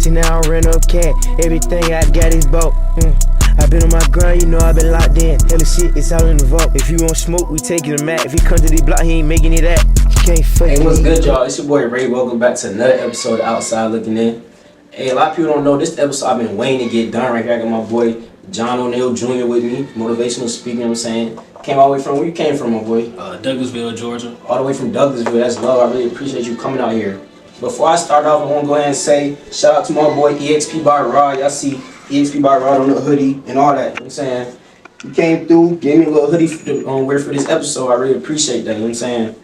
See now I ran up cat, everything I got is bought. I been on my grind, you know I been locked in. Hella shit, it's all in the vault. If you want smoke, we take it to Matt. If he come to the block, he ain't making it that. You can't fuck. Hey, what's good, y'all? It's your boy Ray. Welcome back to another episode of Outside Looking In. Hey, a lot of people don't know this episode I've been waiting to get done right here. I got my boy John O'Neal Jr. with me, motivational speaker, you know what I'm saying? Came all the way from, where you came from, my boy? Douglasville, Georgia. All the way from Douglasville, that's love. I really appreciate you coming out here. Before I start off, I want to go ahead and say, shout out to my boy EXP by Rod. Y'all see EXP by Rod on the hoodie and all that, you know what I'm saying? He came through, gave me a little hoodie to wear for this episode. I really appreciate that, you know what I'm saying?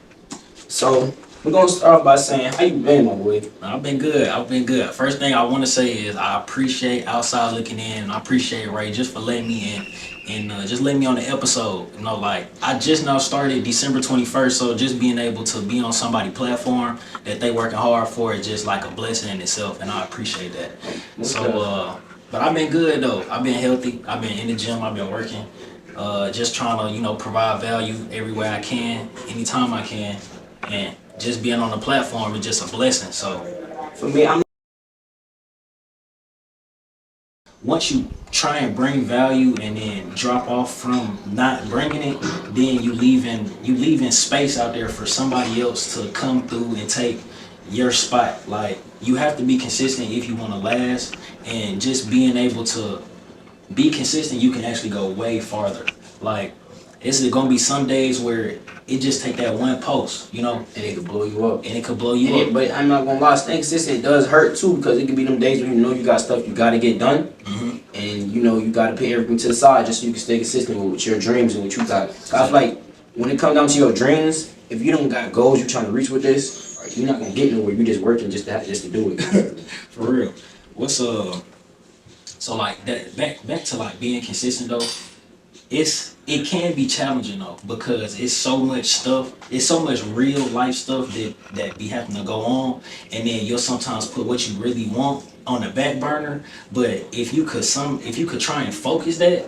So, we're going to start off by saying, how you been, my boy? I've been good. First thing I want to say is I appreciate Outside Looking In, and I appreciate Ray just for letting me in and just letting me on the episode. You know, like, I just now started December 21st, so just being able to be on somebody's platform that they working hard for is just like a blessing in itself, and I appreciate that. So, but I've been good, though. I've been healthy. I've been in the gym. I've been working. Just trying to, provide value everywhere I can, anytime I can, and just being on the platform is just a blessing. So for me, once you try and bring value and then drop off from not bringing it, then you leaving space out there for somebody else to come through and take your spot. Like, you have to be consistent if you want to last, and just being able to be consistent, you can actually go way farther. Like, it's gonna be some days where it just take that one post, and it could blow you up. But I'm not gonna lie, staying consistent does hurt too, because it could be them days when you got stuff you gotta get done, and you gotta put everything to the side just so you can stay consistent with your dreams and what you got. I feel like when it comes down to your dreams, if you don't got goals you're trying to reach with this, you're not gonna get nowhere. You're just working just to do it. For real. What's so like that back to like being consistent though. It can be challenging though, because it's so much stuff, it's so much real life stuff that be having to go on, and then you'll sometimes put what you really want on the back burner. But if you could try and focus that,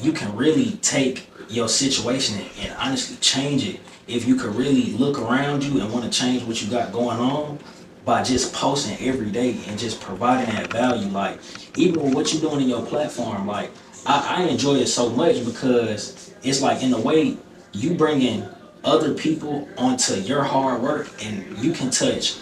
you can really take your situation and honestly change it. If you could really look around you and want to change what you got going on by just posting every day and just providing that value, like even with what you're doing in your platform, like I enjoy it so much because it's like, in a way, you bringing other people onto your hard work, and you can touch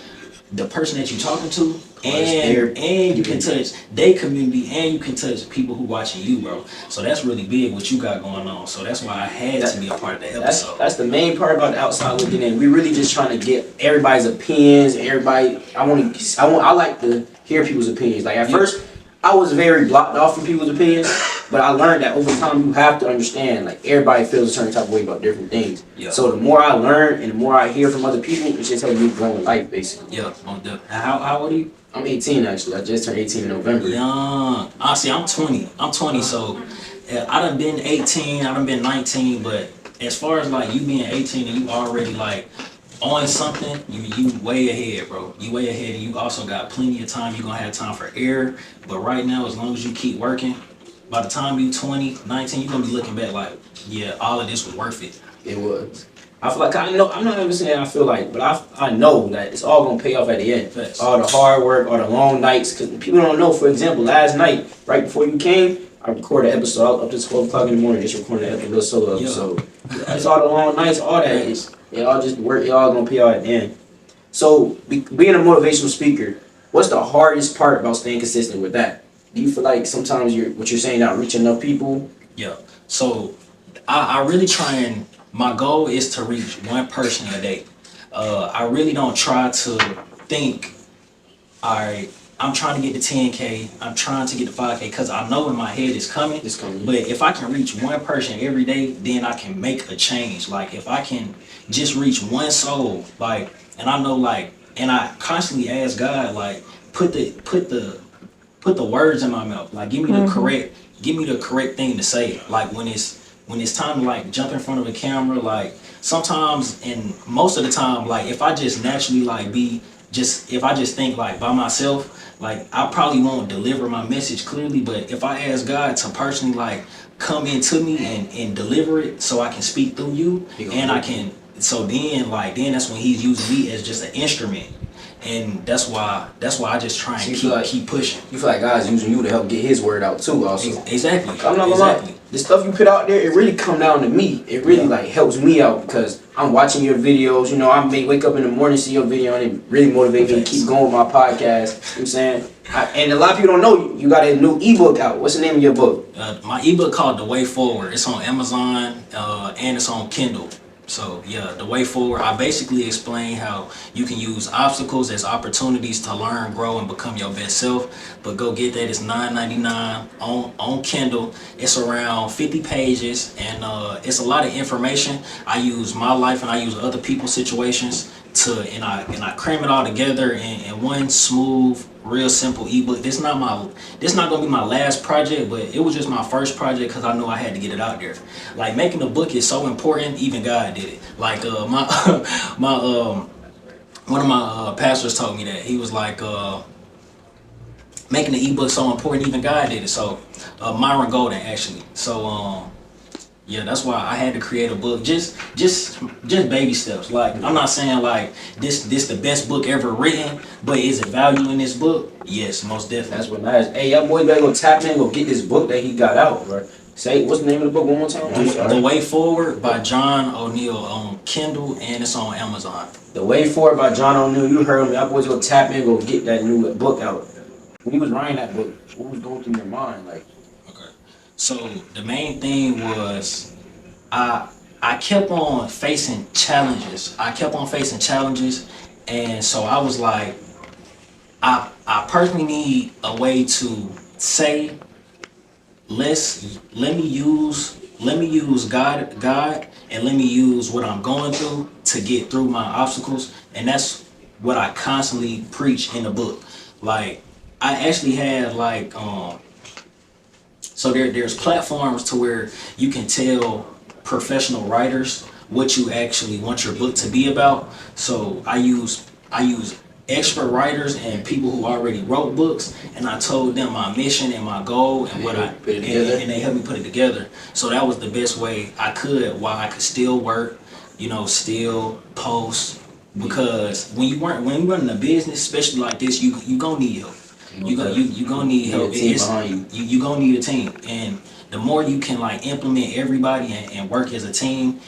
the person that you're talking to, and you can touch their community, and you can touch people who watching you, bro. So that's really big what you got going on. So that's why I had to be a part of the episode. That's the main part about the Outside Looking In. We really just trying to get everybody's opinions. I like to hear people's opinions. Like at first, I was very blocked off from people's opinions, but I learned that over time you have to understand, like, everybody feels a certain type of way about different things. Yeah. So the more I learn and the more I hear from other people, it's just helping me grow in life, basically. Yeah. How old are you? I'm 18 actually. I just turned 18 in November. Young. See, I'm 20. So I done been 18, I done been 19, but as far as like you being 18 and you already like on something, you way ahead, bro. You way ahead, and you also got plenty of time. You're gonna have time for error. But right now, as long as you keep working, by the time you 20, 19, you're gonna be looking back like, yeah, all of this was worth it. It was. I feel like I'm not even saying I feel like, but I know that it's all gonna pay off at the end. Facts. All the hard work, all the long nights, because people don't know. For example, last night, right before you came, I recorded an episode up to 12 o'clock in the morning, just recording a little solo episode. It's all the long nights, all that. It all just work. It all gonna pay out at the end. So being a motivational speaker, what's the hardest part about staying consistent with that? Do you feel like sometimes what you're saying not reaching enough people? Yeah. So I really try, and my goal is to reach one person a day. I really don't try to think, all right, I'm trying to get to 10K, I'm trying to get to 5K, because I know in my head it's coming. But if I can reach one person every day, then I can make a change. Like, if I can just reach one soul, like, and I know, like, and I constantly ask God, like, put the words in my mouth. Like, give me the correct thing to say. Like, when it's time to like jump in front of a camera, like sometimes, and most of the time, like if I just naturally like if I just think like by myself, like I probably won't deliver my message clearly. But if I ask God to personally like come into me and deliver it so I can speak through you, and I can, so then that's when he's using me as just an instrument. and that's why I just try and So you feel like- keep pushing. You feel like God's using you to help get His word out too, also. Exactly. I'm not gonna lie. The stuff you put out there, it really come down to me. It really like helps me out because I'm watching your videos. You know, I may wake up in the morning, see your video, and it really motivates me to keep going with my podcast. You know what I'm saying? And a lot of people don't know you got a new ebook out. What's the name of your book? My ebook called The Way Forward. It's on Amazon and it's on Kindle. So yeah, The Way Forward. I basically explain how you can use obstacles as opportunities to learn, grow, and become your best self. But go get that. It's $9.99 on Kindle. It's around 50 pages and it's a lot of information. I use my life and I use other people's situations and I cram it all together in one smooth, real simple ebook. This not gonna be my last project, but it was just my first project because I knew I had to get it out there. Like making a book is so important. Even God did it. Like my one of my pastors told me that he was like making the ebook so important. Even God did it. So Myron Golden actually. So yeah, that's why I had to create a book. Just baby steps. Like I'm not saying like this the best book ever written, but is it value in this book? Yes, most definitely. That's what matters. Hey, y'all boys better go tap in, go get this book that he got out, bro. Say, what's the name of the book one more time? The Way Forward by John O'Neill on Kindle and it's on Amazon. The Way Forward by John O'Neill. You heard me. Y'all boys go tap in, go get that new book out. When you was writing that book, what was going through your mind? Like, Okay. So the main thing was I kept on facing challenges. And so I was like, I personally need a way to say, let me use God and let me use what I'm going through to get through my obstacles. And that's what I constantly preach in the book. Like I actually had like so there's platforms to where you can tell professional writers what you actually want your book to be about. So I use expert writers and people who already wrote books, and I told them my mission and my goal and what I put it together, and they helped me put it together. So that was the best way I could while I could still work, still post, because when you running a business, especially like this, you gonna need help. You gonna need help. You gonna need a team, and the more you can like implement everybody and work as a team,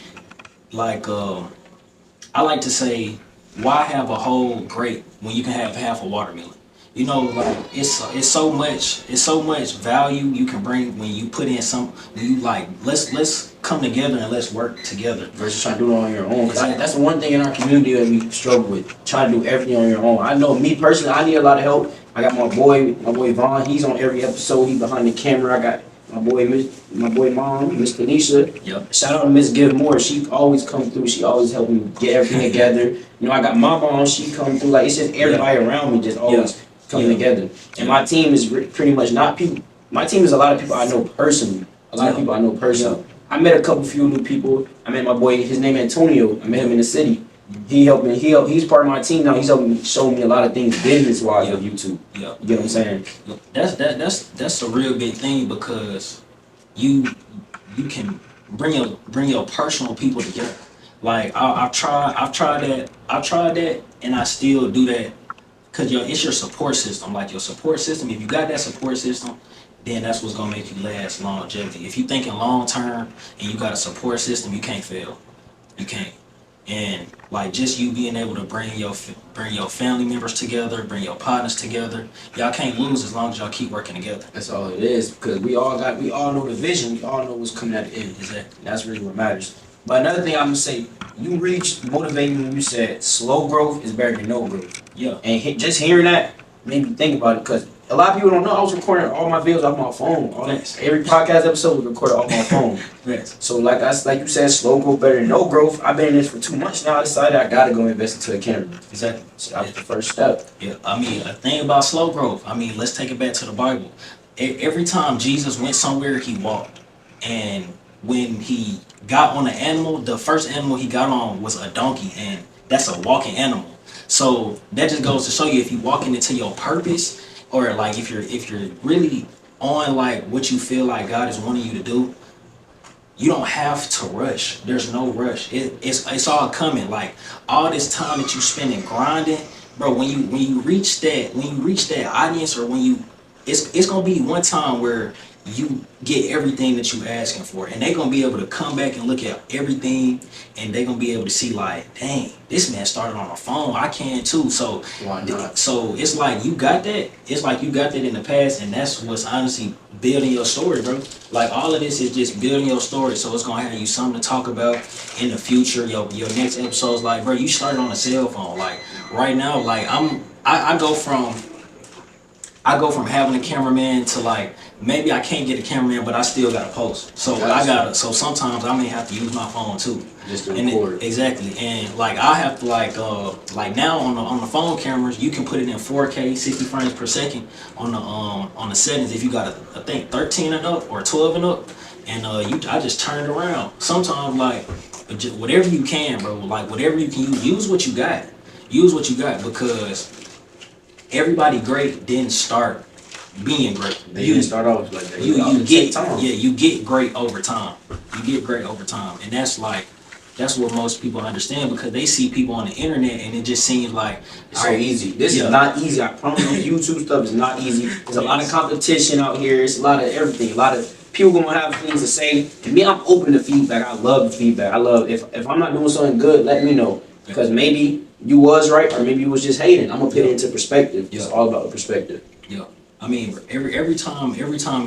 like I like to say, why have a whole grape when you can have half a watermelon? Like it's so much value you can bring when you put in when you like let's come together and let's work together versus trying to do it on your own. That's the one thing in our community that we struggle with, trying to do everything on your own. I know me personally, I need a lot of help. I got my boy Vaughn. He's on every episode. He's behind the camera. I got my boy mom, Miss Tanisha. Yep. Shout out to Miss Give Moore. She always come through. She always help me get everything together. I got my mom. She come through. Like it's just everybody around me just always coming together. And my team is pretty much not people. My team is a lot of people I know personally. I met a few new people. I met my boy. His name Antonio. I met him in the city. He helped me. He's part of my team now. He's helping me, show me a lot of things business wise on YouTube. Yeah. You get what I'm saying? That's a real big thing, because you can bring your personal people together. Like I've tried that, and I still do that, because it's your support system. Like your support system, if you got that support system, then that's what's gonna make you last longevity. If you thinking long term and you got a support system, you can't fail. You can't. And like just you being able to bring your family members together, bring your partners together, y'all can't lose as long as y'all keep working together. That's all it is, because we all know the vision. We all know what's coming at the end. Exactly. That's really what matters. But another thing I'm gonna say, you really motivated me when you said slow growth is better than no growth. Yeah. And just hearing that made me think about it, because a lot of people don't know I was recording all my videos off my phone. Every podcast episode was recorded off my phone. Yes. So like you said, slow growth better than no growth. I've been in this for 2 months now. I decided I gotta go invest into a camera. Exactly. So that was the first step. Yeah. I mean, a thing about slow growth. I mean, let's take it back to the Bible. Every time Jesus went somewhere, he walked, and when he got on an animal, the first animal he got on was a donkey, and that's a walking animal. So that just goes to show you, if you're walking into your purpose, or like if you're really on like what you feel like God is wanting you to do, you don't have to rush. There's no rush. It's all coming. Like all this time that you spending grinding, bro, when you reach that audience, or when you, it's gonna be one time where you get everything that you asking for, and they gonna be able to come back and look at everything, and they gonna be able to see like, dang, this man started on a phone, I can too. So Why not? so it's like you got that. It's like you got that in the past, and that's what's honestly building your story, bro. Like all of this is just building your story, so it's gonna have you something to talk about in the future. Your next episode's like, bro, you started on a cell phone. Like right now, like I go from having a cameraman to like, maybe I can't get a cameraman, but I still got to post. So so sometimes I may have to use my phone too. Just to And record. exactly, and like I have to like now on the phone cameras, you can put it in 4K, 60 frames per second on the settings if you got I think 13 and up or 12 and up, and I just turn it around. Sometimes like just whatever you can, bro. Like whatever you can use what you got. Use what you got, because everybody great didn't start being great. They didn't start off like that. You get time. yeah, you get great over time. You get great over time, and that's what most people understand, because they see people on the internet and it just seems like It's so easy. This Yeah. is not easy. I promise you, YouTube stuff is not easy. There's a lot of competition out here. It's a lot of everything. A lot of people gonna have things to say. And me, I'm open to feedback. I love the feedback. I love if I'm not doing something good, let me know. Because maybe you was right, or maybe you was just hating. I'm gonna put it into perspective. It's all about the perspective. Yeah. I mean, every time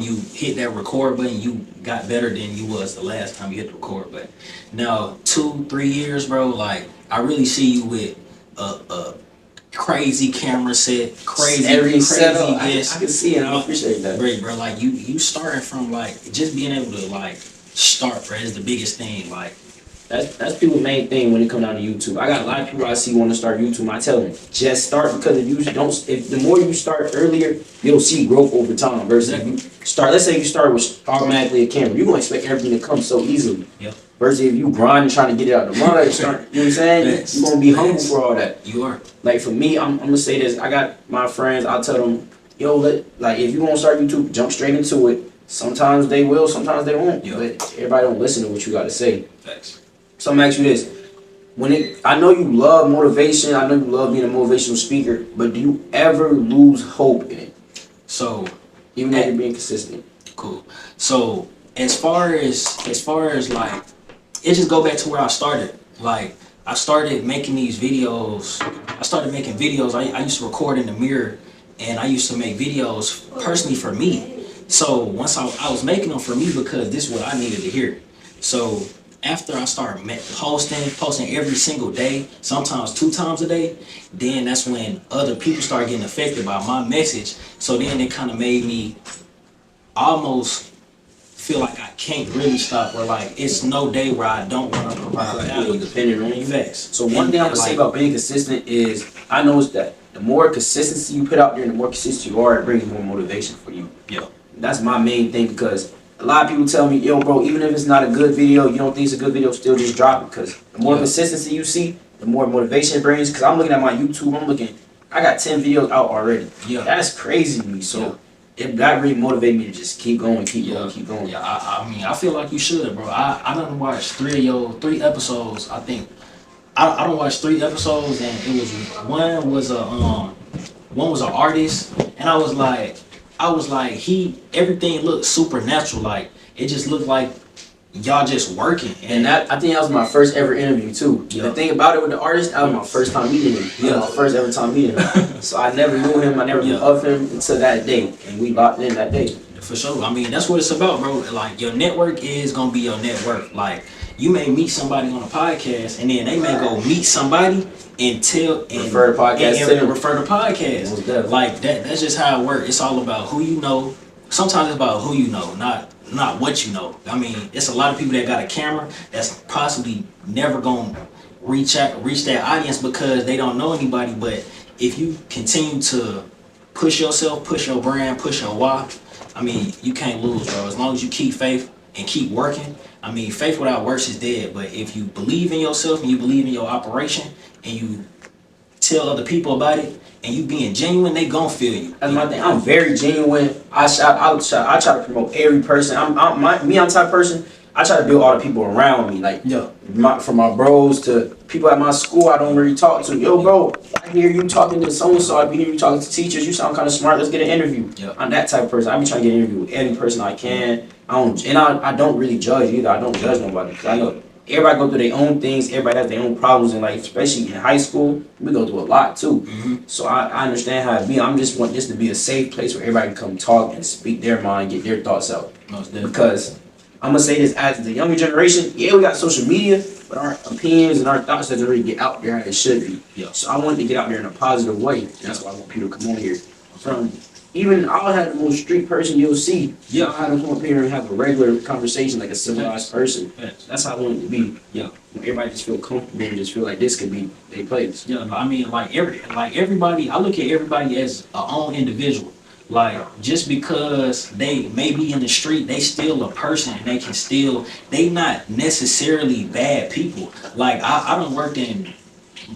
you hit that record button, you got better than you was the last time you hit the record button. Now, 2-3 years, bro, like I really see you with a crazy camera set, crazy setup. I yes. can see it. I appreciate that. Great, bro. Like you starting from like just being able to like start, bro, is the biggest thing. Like That's people's main thing when it comes down to YouTube. I got a lot of people I see want to start YouTube. I tell them just start, because if the more you start earlier, you'll see growth over time. Versus if you start, let's say you start with automatically a camera, you're gonna expect everything to come so easily. Yep. Versus if you grind and trying to get it out the mud, start, you know what I'm saying? Facts. You're gonna be humble Facts. for all that. you are. Like for me, I'm gonna say this. I got my friends. I'll tell them, yo, like if you want to start YouTube, jump straight into it. Sometimes they will, sometimes they won't. Yeah. But everybody don't listen to what you got to say. Facts. So I'm gonna ask you this: I know you love motivation. I know you love being a motivational speaker. But do you ever lose hope in it, So even though you're being consistent? cool. So as far as like, it just go back to where I started. Like I started making these videos. I used to record in the mirror, and I used to make videos personally for me. So once I was making them for me because this is what I needed to hear. So after I started posting every single day, sometimes 2 times a day, then that's when other people start getting affected by my message. So then it kind of made me almost feel like I can't really stop, or like it's no day where I don't want to provide value. Depending on you. Facts. So one thing I'm gonna say about being consistent is I noticed that the more consistency you put out there, the more consistent you are, it brings more motivation for you. Yeah. That's my main thing, because a lot of people tell me, yo, bro, even if it's not a good video, you don't think it's a good video, still just drop it. Because the more consistency you see, the more motivation it brings. Because I'm looking at my YouTube, I got 10 videos out already. Yeah. That's crazy to me. So that really motivated me to just keep going, keep going. Yeah, I mean, I feel like you should, bro. I done watched 3 episodes. I think I done watched 3 episodes, and it was one was an artist, and I was like everything looked supernatural. Like it just looked like y'all just working. And I think that was my first ever interview too. Yeah. The thing about it with the artist, that was my first time meeting him. Yeah. My first ever time meeting him. So I never knew him, I never knew of him until that day. And we locked in that day. For sure. I mean, that's what it's about, bro. Like your network is gonna be your net worth. Like you may meet somebody on a podcast, and then they may go meet somebody and Refer the podcast to them. refer the podcast. Most definitely. Like that. That's just how it works. It's all about who you know. Sometimes it's about who you know, not what you know. I mean, it's a lot of people that got a camera that's possibly never gonna reach that audience because they don't know anybody. But if you continue to push yourself, push your brand, push your why, I mean, you can't lose, bro. As long as you keep faith and keep working. I mean, faith without works is dead. But if you believe in yourself and you believe in your operation and you tell other people about it and you being genuine, they gon' feel you. That's my thing. I'm very genuine. I try to promote every person. I'm the type of person. I try to build all the people around me, like Yeah. from my bros to people at my school I don't really talk to. Yo, bro, I hear you talking to so and so. I hear you talking to teachers. You sound kind of smart. Let's get an interview. Yeah. I'm that type of person. I be trying to get an interview with any person I can. I don't really judge either. I don't judge nobody because I know everybody go through their own things. Everybody has their own problems in life, especially in high school. We go through a lot too. Mm-hmm. So I understand how it be. I'm just want this to be a safe place where everybody can come talk and speak their mind, get their thoughts out. Most definitely. Because I'm gonna say this as the younger generation, yeah, we got social media, but our opinions and our thoughts doesn't really get out there how it should be. Yeah. So I wanted to get out there in a positive way. That's why I want people to come on here. From even I'll have the most street person you'll see. Yeah. I'll have them come up here and have a regular conversation like a civilized person. Facts. That's how I want it to be. Yeah. Everybody just feel comfortable and just feel like this could be their place. Yeah, I mean, like everybody, I look at everybody as a own individual. Like, just because they may be in the street, they still a person, and they not necessarily bad people. Like, I done worked in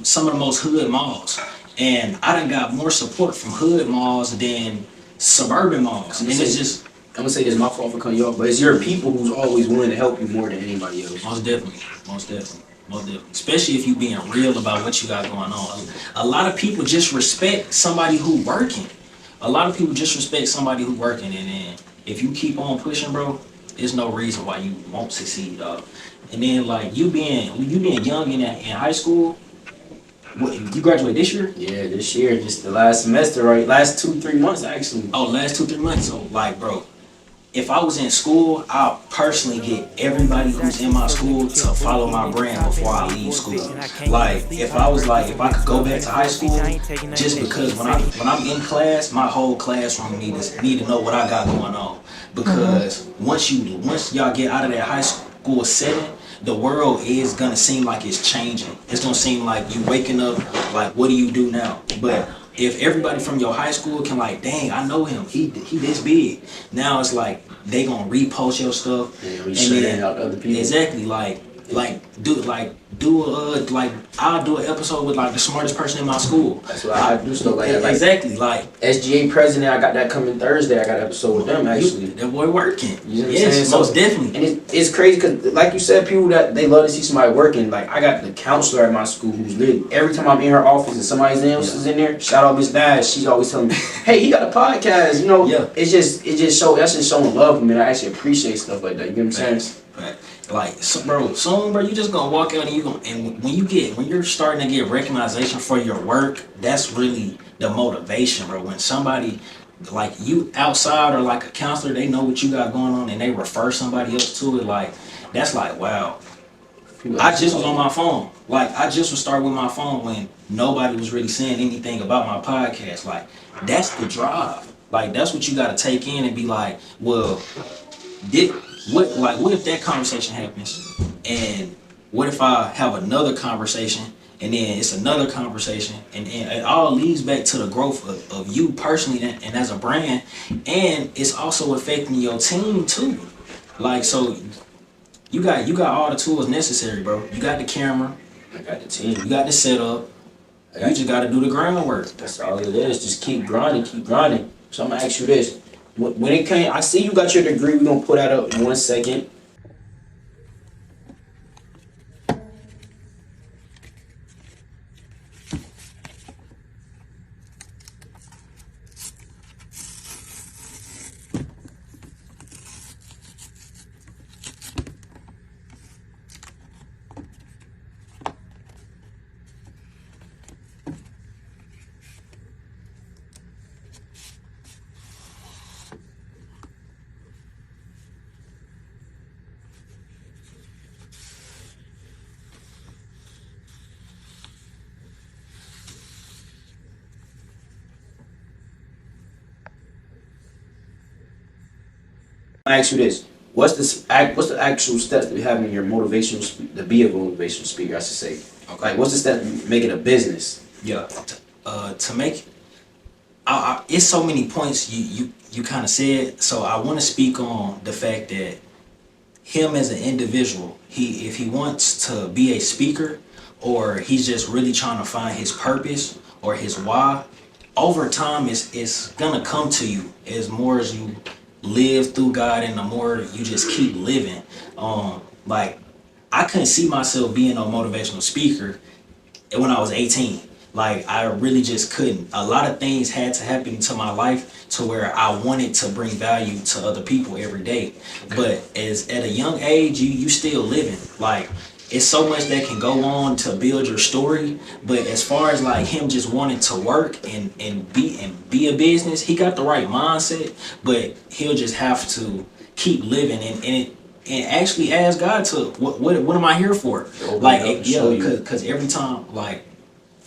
some of the most hood malls, and I done got more support from hood malls than suburban malls. And it's just, I'm gonna say this, my fault for cutting you off, but it's your people who's always willing to help you more than anybody else. most definitely, most definitely. Most definitely. Especially if you being real about what you got going on. A lot of people just respect somebody who working. A lot of people just respect somebody who working, and then if you keep on pushing, bro, there's no reason why you won't succeed, dog. And then like you being young in high school, what, you graduate this year? Yeah, this year, just the last semester, right? Last 2-3 months actually. Oh, last 2-3 months. So like, bro, if I was in school, I'll personally get everybody who's in my school to follow my brand before I leave school. Like, if I could go back to high school, just because when I'm in class, my whole classroom need to know what I got going on. Because once y'all get out of that high school setting, the world is gonna seem like it's changing. It's gonna seem like you waking up, like, what do you do now? But if everybody from your high school can like, dang, I know him, he this big. Now it's like they gonna repost your stuff, Yeah, we and shutting then out other people. exactly I'll do an episode with like the smartest person in my school. That's why I do stuff like that. Like Exactly, like SGA president, I got that coming Thursday. I got an episode with them actually. that boy working. You know what I'm Yes, saying? So- most definitely. And it's crazy because, like you said, people that they love to see somebody working. Like I got the counselor at my school who's lit. Every time I'm in her office and somebody else is in there, shout out Miss Dash. She's always telling me, "Hey, he got a podcast." You know, Yeah. It's just that's just showing love to me. And I actually appreciate stuff like that. You know what I'm saying? Right. Like, so, bro, you just gonna walk out and when you're starting to get recognition for your work, that's really the motivation, bro. When somebody like you outside or like a counselor, they know what you got going on and they refer somebody else to it, like that's like, wow. I just was on my phone. Like, I just was starting with my phone when nobody was really saying anything about my podcast. Like, that's the drive. Like, that's what you gotta take in and be like, well, what if that conversation happens, and what if I have another conversation, and then it's another conversation, and it all leads back to the growth of you personally and as a brand, and it's also affecting your team too. Like, so you got all the tools necessary, bro. You got the camera, I got the team. you got the setup. You just got to do the groundwork. That's all it is. Just keep grinding, keep grinding. So I'm gonna ask you this: when it came, I see you got your degree. We're gonna put that up in 1 second. I ask you this: what's the actual steps that you have in your to be a motivational speaker? I should say. Okay. Like, what's the step to make it a business? Yeah. To make, it's so many points you kind of said. So I want to speak on the fact that him as an individual, if he wants to be a speaker, or he's just really trying to find his purpose or his why, over time it's gonna come to you as more as you live through God and the more you just keep living, like I couldn't see myself being a motivational speaker when I was 18. Like I really just couldn't. A lot of things had to happen to my life to where I wanted to bring value to other people every day. But as at a young age, you still living. Like it's so much that can go on to build your story. But as far as like him just wanting to work and be a business, he got the right mindset. But he'll just have to keep living and actually ask God to what am I here for? Like because every time like.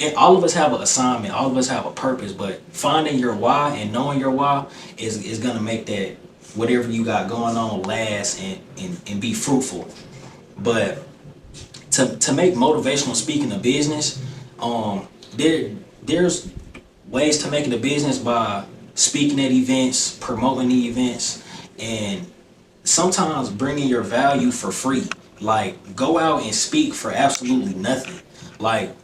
And all of us have an assignment, all of us have a purpose, but finding your why and knowing your why is gonna make that whatever you got going on last and be fruitful. But to make motivational speaking a business, there's ways to make it a business by speaking at events, promoting the events, and sometimes bringing your value for free. Like go out and speak for absolutely nothing. Like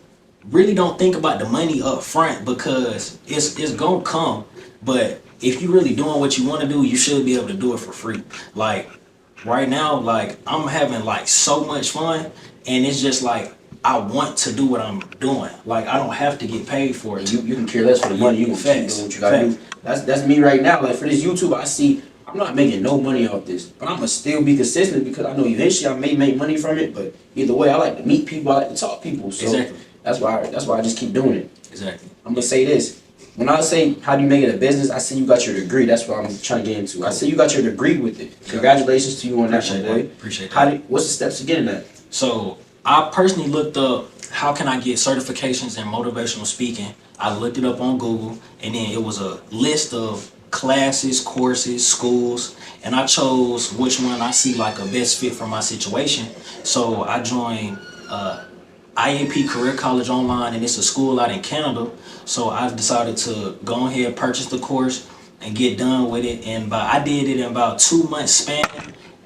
really don't think about the money up front because it's gonna come. But if you really doing what you want to do, you should be able to do it for free. Like right now, like I'm having like so much fun, and it's just like I want to do what I'm doing. Like I don't have to get paid for it. You can care less for the money. You can keep doing what you gotta do. That's me right now. Like for this YouTube, I see I'm not making no money off this, but I'm gonna still be consistent because I know eventually I may make money from it. But either way, I like to meet people. I like to talk to people. So Exactly. That's why I just keep doing it. Exactly. I'm gonna say this. When I say how do you make it a business, I say you got your degree. That's what I'm trying to get into. I say you got your degree with it. Congratulations to you on that, Appreciate my boy. that. Appreciate that. What's the steps to getting that? So I personally looked up how can I get certifications in motivational speaking. I looked it up on Google, and then it was a list of classes, courses, schools, and I chose which one I see like a best fit for my situation. So I joined IAP Career College Online, and it's a school out in Canada. So I've decided to go ahead, purchase the course, and get done with it. And I did it in about 2 months span.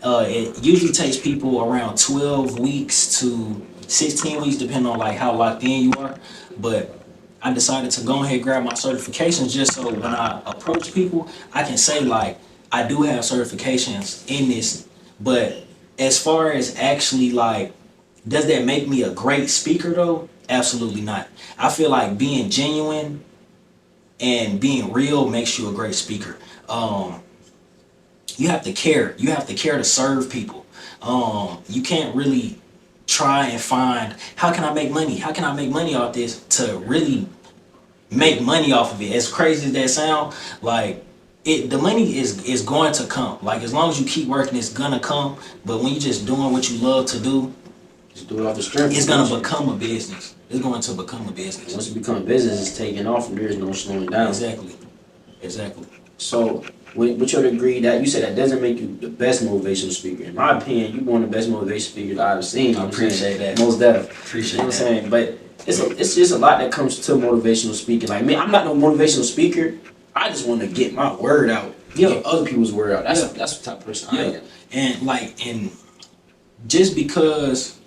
It usually takes people around 12 weeks to 16 weeks, depending on like how locked in you are. But I decided to go ahead and grab my certifications just so when I approach people, I can say like I do have certifications in this. But as far as actually like, does that make me a great speaker though? Absolutely not. I feel like being genuine and being real makes you a great speaker. You have to care. You have to care to serve people. You can't really try and find how can I make money? How can I make money off this to really make money off of it? As crazy as that sound, like the money is going to come. Like as long as you keep working, it's gonna come. But when you're just doing what you love to do, Just do it off the strength. it's gonna become a business. It's going to become a business. Once it becomes a business, it's taking off and there's no slowing down. Exactly. So with your degree, that you said that doesn't make you the best motivational speaker. In my opinion, you're one of the best motivational speakers I've seen. I appreciate that. Most definitely. Appreciate You know what I'm that. saying? But it's just a lot that comes to motivational speaking. Like me, I'm not no motivational speaker. I just want to get my word out. Get other people's word out. That's the type of person I am. And just because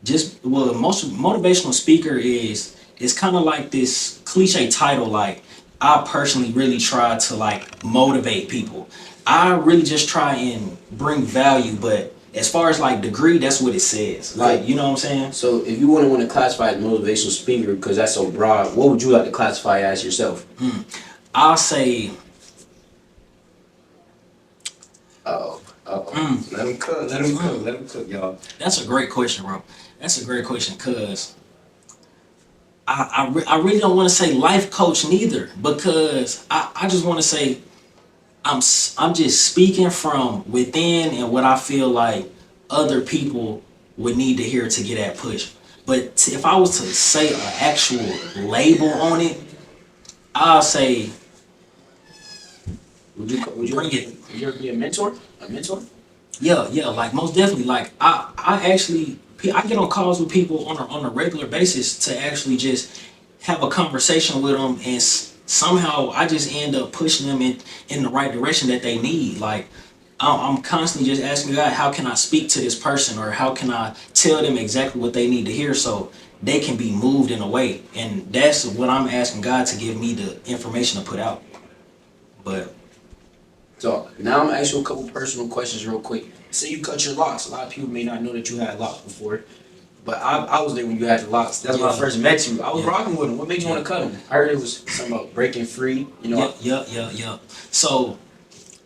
most motivational speaker is kind of like this cliche title. Like I personally really try to like motivate people. I really just try and bring value, but as far as like degree, that's what it says. Like, you know what I'm saying? So if you wouldn't want to classify as motivational speaker because that's so broad, what would you like to classify as yourself? I'll say Let him cook, y'all. that's a great question, bro. That's a great question, cause I really don't want to say life coach neither, because I just want to say I'm just speaking from within and what I feel like other people would need to hear to get that push. But if I was to say an actual label on it, I'll say Would you bring it. Would you ever be a mentor? A mentor? Yeah, like most definitely. Like I get on calls with people on a regular basis to actually just have a conversation with them, and somehow I just end up pushing them in the right direction that they need. Like I'm constantly just asking God, how can I speak to this person, or how can I tell them exactly what they need to hear so they can be moved in a way. And that's what I'm asking God to give me the information to put out. But So now I'm gonna ask you a couple personal questions real quick. Say you cut your locks. A lot of people may not know that you had locks before, but I was there when you had the locks. That's when I first met you. I was rocking with them. What made you want to cut them? I heard it was something about breaking free. You know. Yeah. So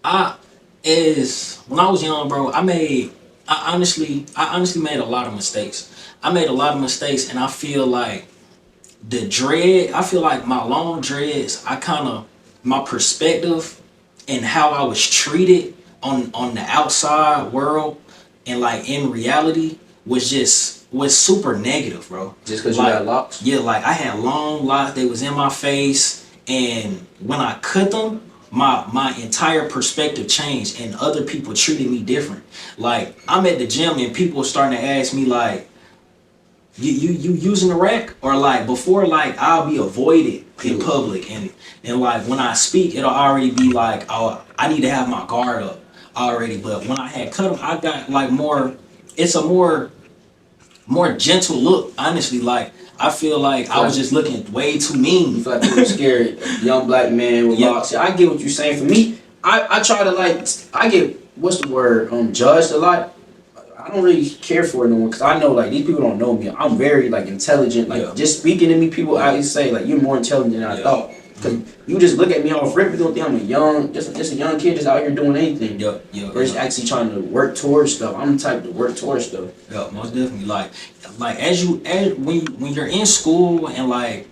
when I was young, bro, I honestly made a lot of mistakes. I made a lot of mistakes, and I feel like I feel like my long dreads, my perspective and how I was treated on the outside world and like in reality was super negative, bro. Just because like, you had locks? Yeah, like I had long locks, they was in my face, and when I cut them, my entire perspective changed and other people treated me different. Like I'm at the gym and people are starting to ask me like, you using the rack? Or like before, like I'll be avoided in public, and like when I speak it'll already be like, oh, I need to have my guard up already. But when I had cut them, I got like it's a more gentle look, honestly. Like I feel like I was just looking way too mean. You feel like people were scared. Young black man with locks. Yeah, I get what you're saying. For me, I try to like, I get, what's the word, judged a lot. I don't really care for it no more because I know like these people don't know me. I'm very like intelligent. Like just speaking to me, people always say like you're more intelligent than I thought. Cause you just look at me off rip, you don't think I'm just a young kid just out here doing anything. Or just actually trying to work towards stuff. I'm the type to work towards stuff. Yeah, most definitely. Like when you're in school and like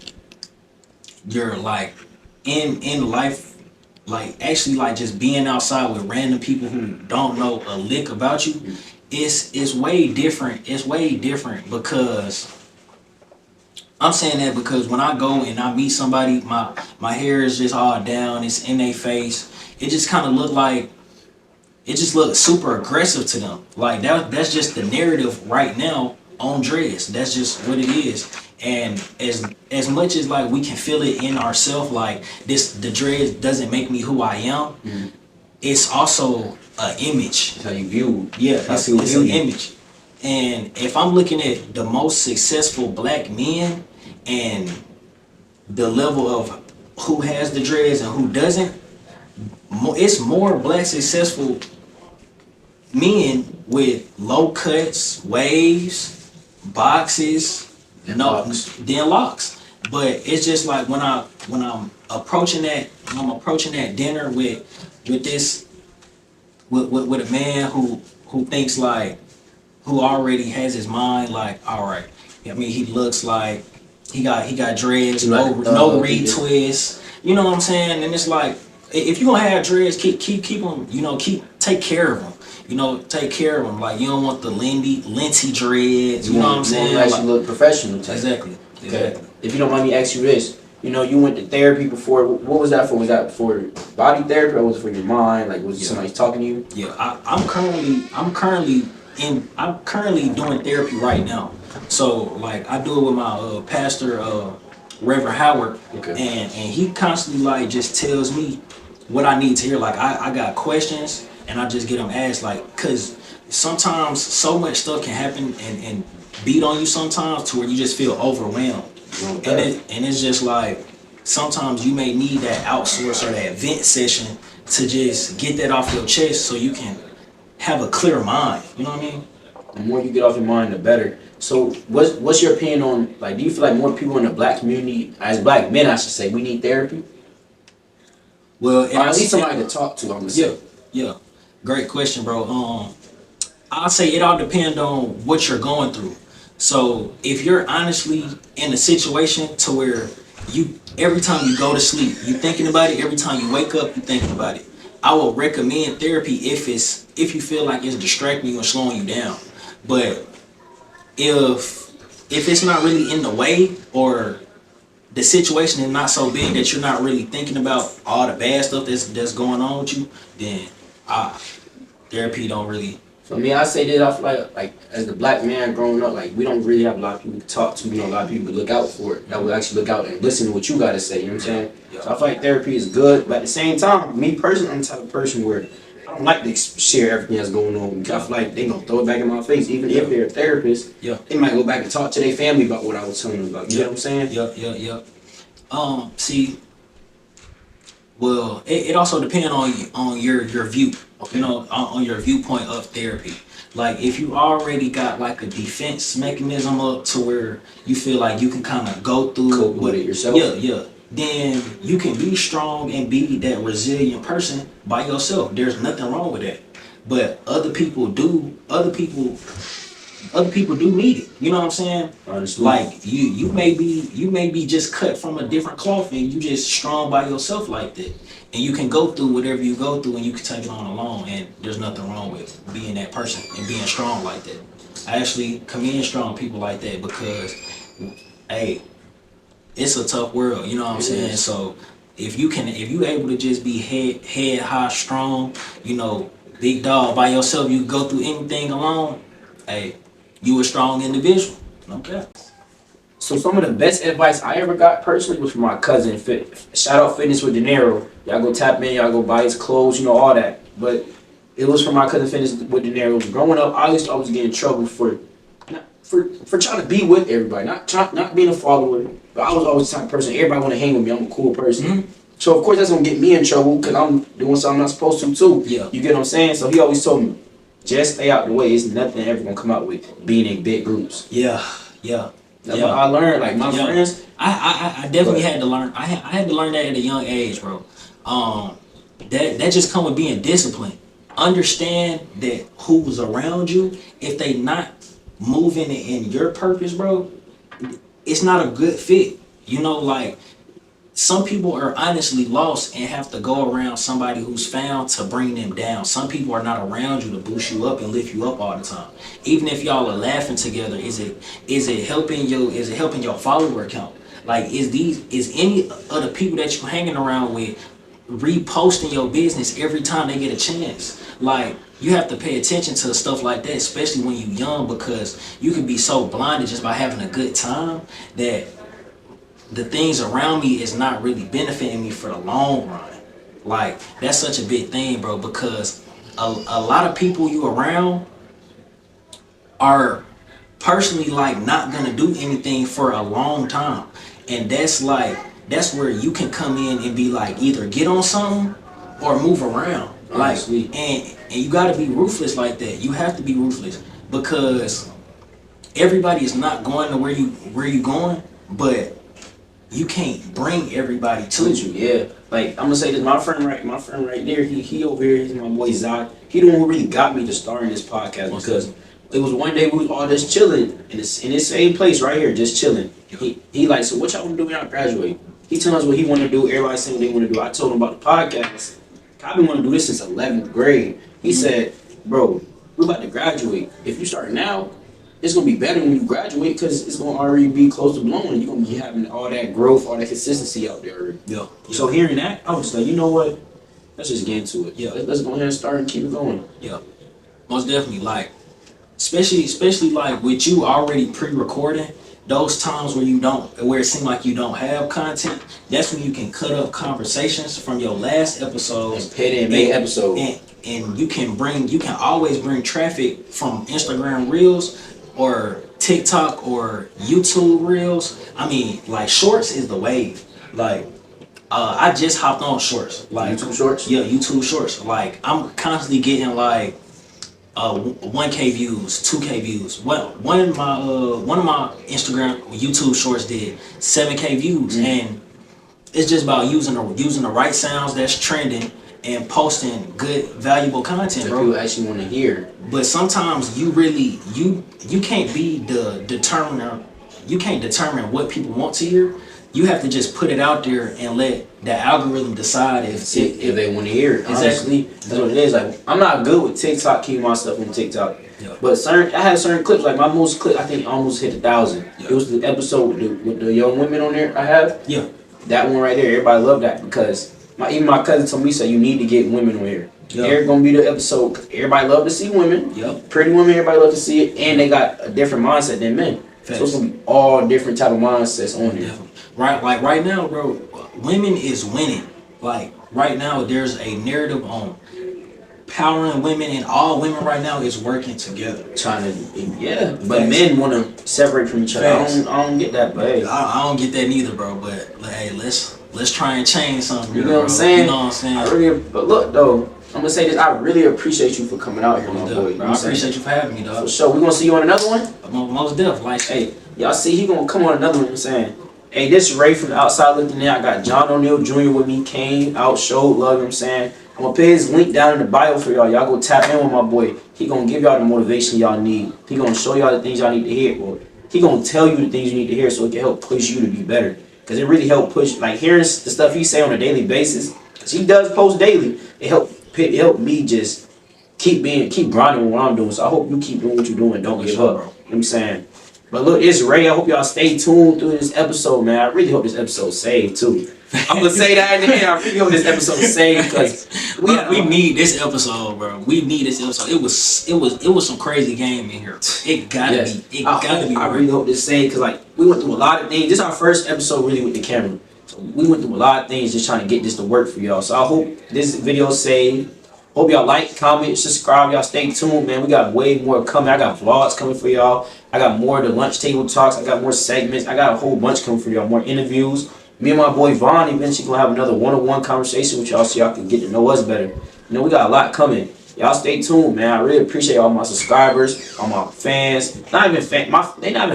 you're like in life, like actually like just being outside with random people who don't know a lick about you, it's way different. It's way different because I'm saying that because when I go and I meet somebody, my hair is just all down, it's in their face. It just kind of looks super aggressive to them. Like that's just the narrative right now on dreads. That's just what it is. And as much as like we can feel it in ourselves, like the dreads doesn't make me who I am. It's also an image. It's how you view. Yeah, it's an image. And if I'm looking at the most successful black men and the level of who has the dreads and who doesn't, it's more black successful men with low cuts, waves, boxes, than locks. But it's just like when I'm approaching that dinner with a man who thinks like, who already has his mind like, all right, I mean, he looks like he got dreads, no retwists, you know what I'm saying? And it's like, if you gonna have dreads, keep them, take care of them. Take care of them. Like you don't want the linty dreads. You know what I'm saying? You actually look professional. Exactly. Okay. If you don't mind me asking you this, you went to therapy before. What was that for? Was that for body therapy or was it for your mind? Like was somebody talking to you? Yeah, I'm currently doing therapy right now. So like I do it with my pastor, Reverend Howard, and he constantly like just tells me what I need to hear. Like I got questions and I just get them asked, like, cause sometimes so much stuff can happen and beat on you sometimes to where you just feel overwhelmed. And it's just like sometimes you may need that outsource or that vent session to just get that off your chest so you can have a clear mind. You know what I mean? The more you get off your mind, the better. So what's your opinion on, like, do you feel like more people in the black community, as black men I should say, we need therapy? Well, or at least somebody to talk to, I'm gonna say. Yeah. Great question, bro. I'll say it all depends on what you're going through. So if you're honestly in a situation to where every time you go to sleep, you're thinking about it, every time you wake up, you're thinking about it, I will recommend therapy if you feel like it's distracting you and slowing you down. But if it's not really in the way, or the situation is not so big that you're not really thinking about all the bad stuff that's going on with you, then therapy don't really. For me, I say that I feel like as the black man growing up, like we don't really have a lot of people to talk to. A lot of people to look out for it. That will actually look out and listen to what you gotta say. You know what I'm saying? Yeah. So I feel like therapy is good, but at the same time, me personally, I'm the type of person where I don't like to share everything that's going on. Because I feel like they gonna throw it back in my face, even if they're a therapist. Yeah. They might go back and talk to their family about what I was telling them about. You know what I'm saying? Yeah. See, Well, it also depends on your view, Okay. you know, on your viewpoint of therapy. Like if you already got like a defense mechanism up to where you feel like you can kind of go through Cope with it yourself? Yeah. Then you can be strong and be that resilient person by yourself. There's nothing wrong with that. But other people do need it. You know what I'm saying? Honestly. Like you may be just cut from a different cloth and you just strong by yourself like that. And you can go through whatever you go through and you can take it on alone, and there's nothing wrong with being that person and being strong like that. I actually commend strong people like that because hey, it's a tough world, you know what I'm saying? So if you able to just be head high strong, you know, big dog by yourself, you go through anything alone, hey, you a strong individual. Okay. So some of the best advice I ever got personally was from my cousin. Shout out Fitness with De Niro. Y'all go tap in, y'all go buy his clothes, you know, all that. But it was from my cousin Fitness with De Niro. Growing up, I used to always get in trouble for trying to be with everybody, not being a follower. But I was always the type of person, everybody want to hang with me. I'm a cool person. Mm-hmm. So of course that's gonna get me in trouble because I'm doing something I'm not supposed to too. Yeah. You get what I'm saying? So he always told me, just stay out the way. It's nothing ever gonna come out with being in big groups. Yeah. That's what I learned. Like my friends, I definitely had to learn. I had to learn that at a young age, bro. That just come with being disciplined. Understand that who's around you, if they not moving in your purpose, bro, it's not a good fit. You know, like some people are honestly lost and have to go around somebody who's found to bring them down. Some people are not around you to boost you up and lift you up all the time. Even if y'all are laughing together, is it helping your follower count? Like is any of the people that you're hanging around with reposting your business every time they get a chance? Like you have to pay attention to stuff like that, especially when you're young, because you can be so blinded just by having a good time that the things around me is not really benefiting me for the long run. Like that's such a big thing, bro, because a lot of people you around are personally like not gonna do anything for a long time. And that's where you can come in and be like either get on something or move around. Like and you gotta be ruthless like that. You have to be ruthless because everybody is not going to where you going, but you can't bring everybody to you. Yeah. Like I'm gonna say this, my friend right there, he over here, he's my boy Zai. He the one who really got me to starting this podcast because it was one day we was all just chilling in this same place right here, just chilling. He like, so what y'all wanna do when y'all graduate? He telling us what he wanna do, everybody saying what they wanna do. I told him about the podcast. I've been wanting to do this since 11th grade. He said, bro, we're about to graduate. If you start now, it's going to be better when you graduate because it's going to already be close to blowing. You're going to be having all that growth, all that consistency out there already. Yeah. So hearing that, I was like, you know what? Let's just get into it. Yeah. Let's go ahead and start and keep it going. Yeah. Most definitely. Like, especially like with you already pre-recording, those times where it seems like you don't have content, that's when you can cut up conversations from your last episodes and put in make episode. And you can always bring traffic from Instagram Reels or TikTok or YouTube Reels. I mean, like shorts is the wave. Like I just hopped on shorts. Like YouTube shorts? Yeah, YouTube shorts. Like I'm constantly getting like 1K views, 2K views. Well, one of my Instagram YouTube shorts did 7K views, and it's just about using the right sounds that's trending and posting good, valuable content, bro. People actually want to hear. But sometimes you can't be the determiner. You can't determine what people want to hear. You have to just put it out there and let the algorithm decide if they want to hear it. Exactly. That's what it is. Like I'm not good with TikTok, keeping my stuff on TikTok. Yeah. But I had certain clips. Like my most clip, I think almost hit 1,000. Yeah. It was the episode with the young women on there. I have. Yeah. That one right there. Everybody loved that because even my cousin told me, so you need to get women on here. Yeah. They're gonna be the episode. Everybody love to see women. Yep. Pretty women. Everybody love to see it, and they got a different mindset than men. Facts. So it's gonna be all different type of mindsets on there. Definitely. Right, like right now, bro, women is winning. Like right now, there's a narrative on powering women, and all women right now is working together. Trying to, yeah, but Facts. men want to separate from each other. Facts. I don't get that, but hey, I don't get that neither, bro. But like, hey, let's let's try and change something. You here, know what I'm bro. saying? You know what I'm saying? I really, but look though, I'm gonna say this. I really appreciate you for coming out here, my boy. You know Bro, what I I'm saying? appreciate you for having me, For dog. sure. We gonna see you on another one. Most definitely. Like, Hey, y'all see he gonna come on another one. You know what I'm saying? Hey, this is Ray from the outside looking in. I got John O'Neal Jr. with me. Kane out, showed love. You know what I'm saying? I'm gonna put his link down in the bio for y'all. Y'all go tap in with my boy. He gonna give y'all the motivation y'all need. He gonna show y'all the things y'all need to hear. Or he gonna tell you the things you need to hear so it can help push you to be better. Cause it really help push. Like hearing the stuff he say on a daily basis. Cause he does post daily. It help me just keep grinding with what I'm doing. So I hope you keep doing what you're doing. Don't give up. bro. You know what I'm saying? But look, it's Ray. I hope y'all stay tuned through this episode, man. I really hope this episode saved too. I'm gonna say that in the end. I really hope this episode saved because we need this episode, bro. We need this episode. It was some crazy game in here. It gotta be. It gotta be. I really hope this saved because like we went through a lot of things. This is our first episode really with the camera. So we went through a lot of things just trying to get this to work for y'all. So I hope this video saved. Hope y'all like, comment, subscribe. Y'all stay tuned, man. We got way more coming. I got vlogs coming for y'all. I got more of the lunch table talks. I got more segments. I got a whole bunch coming for y'all. More interviews. Me and my boy Vaughn eventually gonna have another one-on-one conversation with y'all so y'all can get to know us better. You know, we got a lot coming. Y'all stay tuned, man. I really appreciate all my subscribers, all my fans. They not even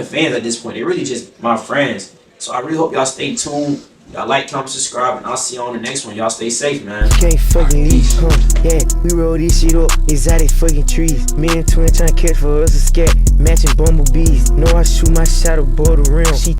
fans at this point. They're really just my friends. So I really hope y'all stay tuned. Y'all like, comment, subscribe, and I'll see you on the next one. Y'all stay safe, man. Can't fucking leave, huh? Yeah, we roll this shit up, exotic fucking trees. Me and Twin trying to catch for us a scat, matching bumblebees. Know I shoot my shot above the rim. She